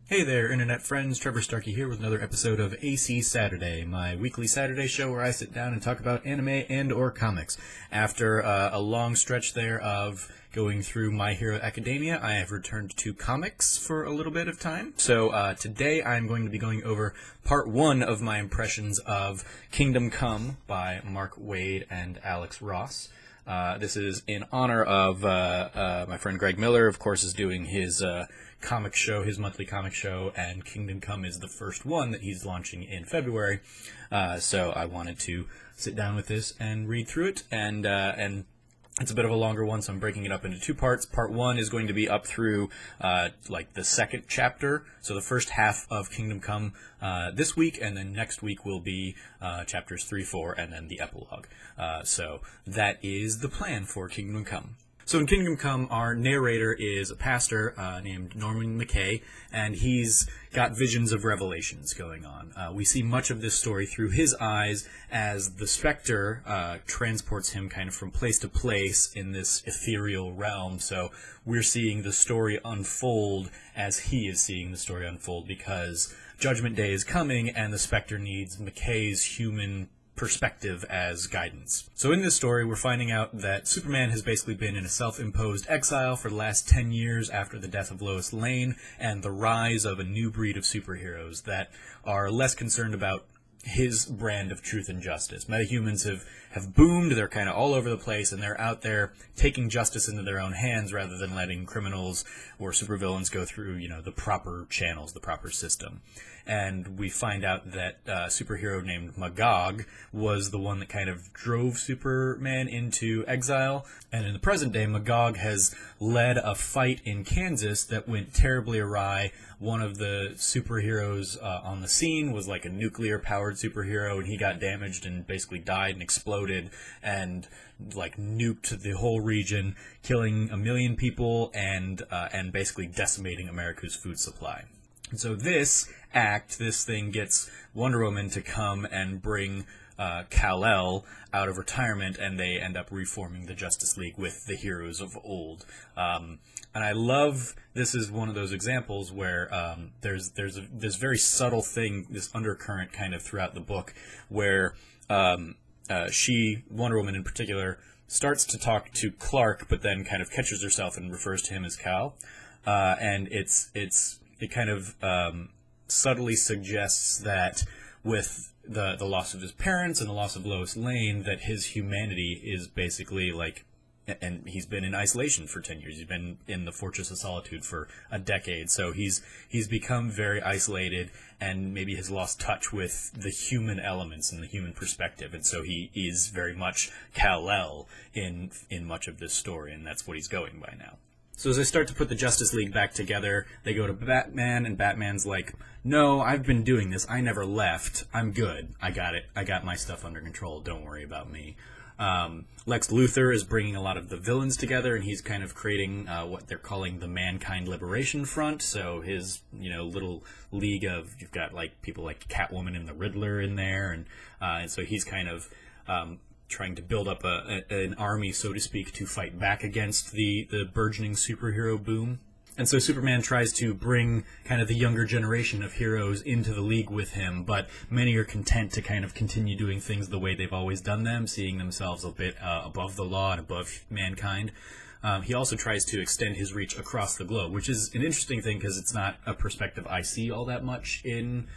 Hey there, internet friends. Trevor Starkey here with another episode of AC Saturday, my weekly Saturday show where I sit down and talk about anime and or comics. After a long stretch there of going through My Hero Academia, I have returned to comics for a little bit of time. So today I'm going to be going over part one of my impressions of Kingdom Come by Mark Waid and Alex Ross. This is in honor of my friend Greg Miller, of course, is doing his comic show, his monthly comic show, and Kingdom Come is the first one that he's launching in February. So I wanted to sit down with this and read through it, and it's a bit of a longer one, so I'm breaking it up into two parts. Part one is going to be up through like the second chapter, so the first half of Kingdom Come this week, and then next week will be chapters 3, 4, and then the epilogue. So that is the plan for Kingdom Come. So in Kingdom Come, our narrator is a pastor named Norman McKay, and he's got visions of revelations going on. We see much of this story through his eyes as the Spectre transports him kind of from place to place in this ethereal realm. So we're seeing the story unfold as he is seeing the story unfold, because Judgment Day is coming, and the Spectre needs McKay's human perspective as guidance. So in this story, we're finding out that Superman has basically been in a self-imposed exile for the last 10 years after the death of Lois Lane and the rise of a new breed of superheroes that are less concerned about his brand of truth and justice. Metahumans have boomed, they're kind of all over the place, and they're out there taking justice into their own hands rather than letting criminals or supervillains go through, the proper channels, the proper system. And we find out that a superhero named Magog was the one that kind of drove Superman into exile. And in the present day, Magog has led a fight in Kansas that went terribly awry. One of the superheroes on the scene was like a nuclear-powered superhero, and he got damaged and basically died and exploded and like nuked the whole region, killing 1 million people and basically decimating America's food supply. And so this thing gets Wonder Woman to come and bring Kal-El out of retirement, and they end up reforming the Justice League with the heroes of old. And I love, this is one of those examples where there's this very subtle thing, this undercurrent kind of throughout the book, where Wonder Woman in particular, starts to talk to Clark, but then kind of catches herself and refers to him as Kal. And it kind of subtly suggests that with the loss of his parents and the loss of Lois Lane, that his humanity is basically like, and he's been in isolation for 10 years. He's been in the Fortress of Solitude for a decade. So he's become very isolated and maybe has lost touch with the human elements and the human perspective. And so he is very much Kal-El in much of this story, and that's what he's going by now. So as they start to put the Justice League back together, they go to Batman, and Batman's like, no, I've been doing this. I never left. I'm good. I got it. I got my stuff under control. Don't worry about me. Lex Luthor is bringing a lot of the villains together, and he's kind of creating what they're calling the Mankind Liberation Front. So his, little league of, you've got like people like Catwoman and the Riddler in there, and so he's kind of trying to build up an army, so to speak, to fight back against the burgeoning superhero boom. And so Superman tries to bring kind of the younger generation of heroes into the league with him, but many are content to kind of continue doing things the way they've always done them, seeing themselves a bit above the law and above mankind. He also tries to extend his reach across the globe, which is an interesting thing because it's not a perspective I see all that much in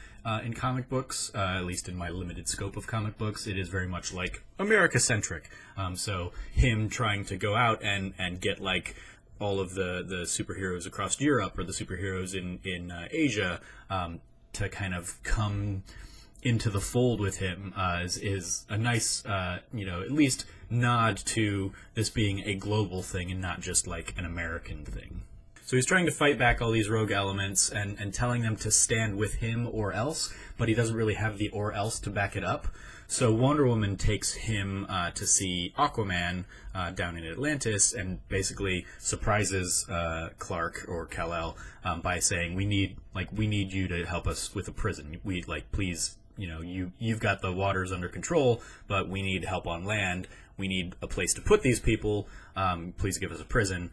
comic books, at least in my limited scope of comic books. It is very much like America-centric. So him trying to go out and get like all of the superheroes across Europe or the superheroes in Asia to kind of come into the fold with him is a nice, at least nod to this being a global thing and not just like an American thing. So he's trying to fight back all these rogue elements and telling them to stand with him or else, but he doesn't really have the or else to back it up. So Wonder Woman takes him to see Aquaman down in Atlantis and basically surprises Clark or Kal-El by saying, we need you to help us with a prison. Please, you've got the waters under control, but we need help on land. We need a place to put these people. Please give us a prison.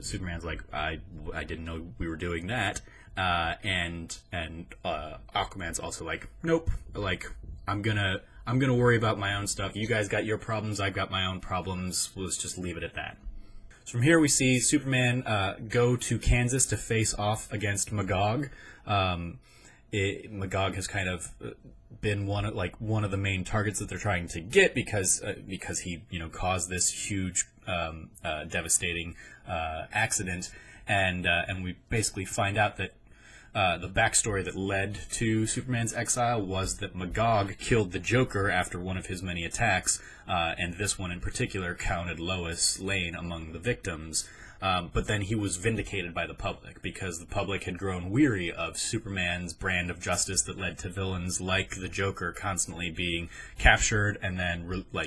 Superman's like, I didn't know we were doing that. and Aquaman's also like, nope, like I'm gonna worry about my own stuff. You guys got your problems, I've got my own problems. Let's just leave it at that. So from here we see Superman go to Kansas to face off against Magog. Magog has kind of been one of the main targets that they're trying to get because he caused this huge devastating accident, and we basically find out that the backstory that led to Superman's exile was that Magog killed the Joker after one of his many attacks, and this one in particular counted Lois Lane among the victims. But then he was vindicated by the public because the public had grown weary of Superman's brand of justice that led to villains like the Joker constantly being captured and then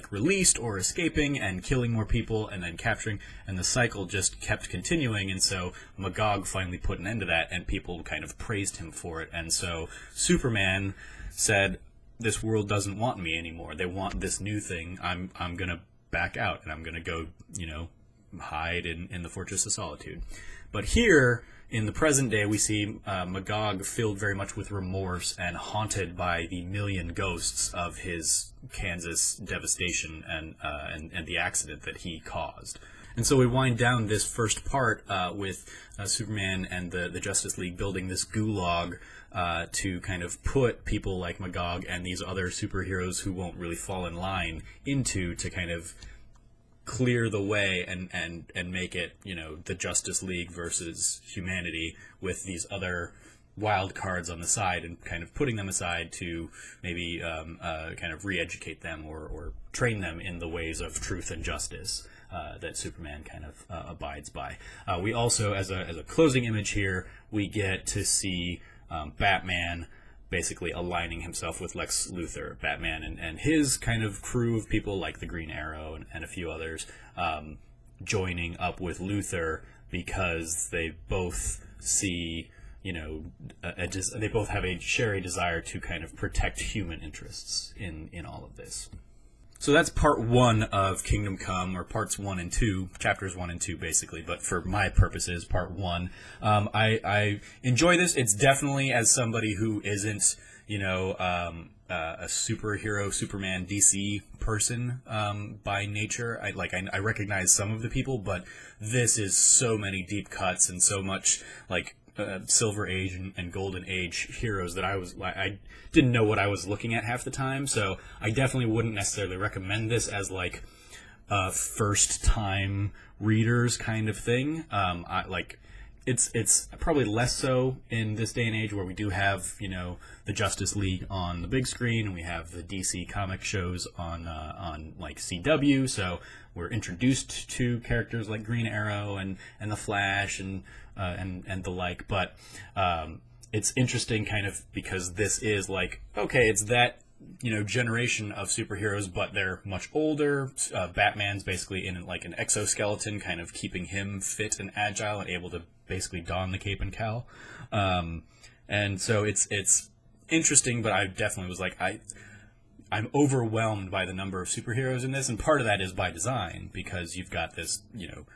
released or escaping and killing more people and then capturing, and the cycle just kept continuing. And so Magog finally put an end to that, and people kind of praised him for it. And so Superman said, "This world doesn't want me anymore. They want this new thing. I'm gonna back out, and I'm gonna go, hide in the Fortress of Solitude." But here, in the present day, we see Magog filled very much with remorse and haunted by the million ghosts of his Kansas devastation and the accident that he caused. And so we wind down this first part with Superman and the Justice League building this gulag to kind of put people like Magog and these other superheroes who won't really fall in line into, to kind of clear the way and make it, the Justice League versus humanity, with these other wild cards on the side, and kind of putting them aside to maybe kind of re-educate them or train them in the ways of truth and justice that Superman kind of abides by. We also, as a closing image here, we get to see Batman basically aligning himself with Lex Luthor. Batman and his kind of crew of people like the Green Arrow and a few others joining up with Luthor because they both see, they both have a shared desire to kind of protect human interests in all of this. So that's part one of Kingdom Come, or parts 1 and 2, chapters 1 and 2 basically, but for my purposes, part 1. I enjoy this. It's definitely, as somebody who isn't, a superhero, Superman, DC person by nature. I recognize some of the people, but this is so many deep cuts and so much Silver Age and Golden Age heroes that I didn't know what I was looking at half the time. So I definitely wouldn't necessarily recommend this as first time readers kind of thing. It's probably less so in this day and age where we do have the Justice League on the big screen, and we have the DC comic shows on CW. So we're introduced to characters like Green Arrow and the Flash and the like. But it's interesting kind of because this is it's that generation of superheroes, but they're much older. Batman's basically in an exoskeleton, kind of keeping him fit and agile and able to basically don the cape and cowl. And so it's interesting, but I definitely was I'm overwhelmed by the number of superheroes in this, and part of that is by design, because you've got this,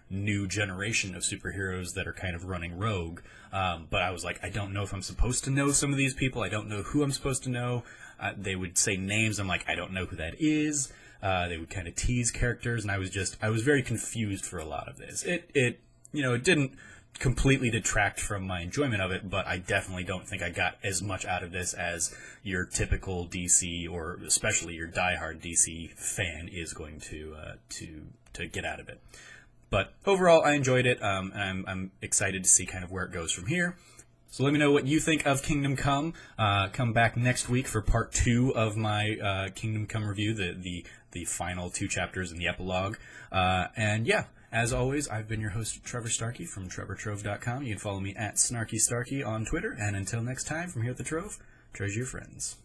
new generation of superheroes that are kind of running rogue. But I was I don't know if I'm supposed to know some of these people. I don't know who I'm supposed to know. They would say names. I'm I don't know who that is. They would kind of tease characters, and I was very confused for a lot of this. It didn't completely detract from my enjoyment of it, but I definitely don't think I got as much out of this as your typical DC, or especially your diehard DC fan, is going to get out of it. But overall, I enjoyed it, and I'm excited to see kind of where it goes from here. So let me know what you think of Kingdom Come. Come back next week for part 2 of my Kingdom Come review, the final 2 chapters in the epilogue. And yeah, as always, I've been your host, Trevor Starkey from TrevorTrove.com. You can follow me at SnarkyStarkey on Twitter. And until next time, from here at the Trove, treasure your friends.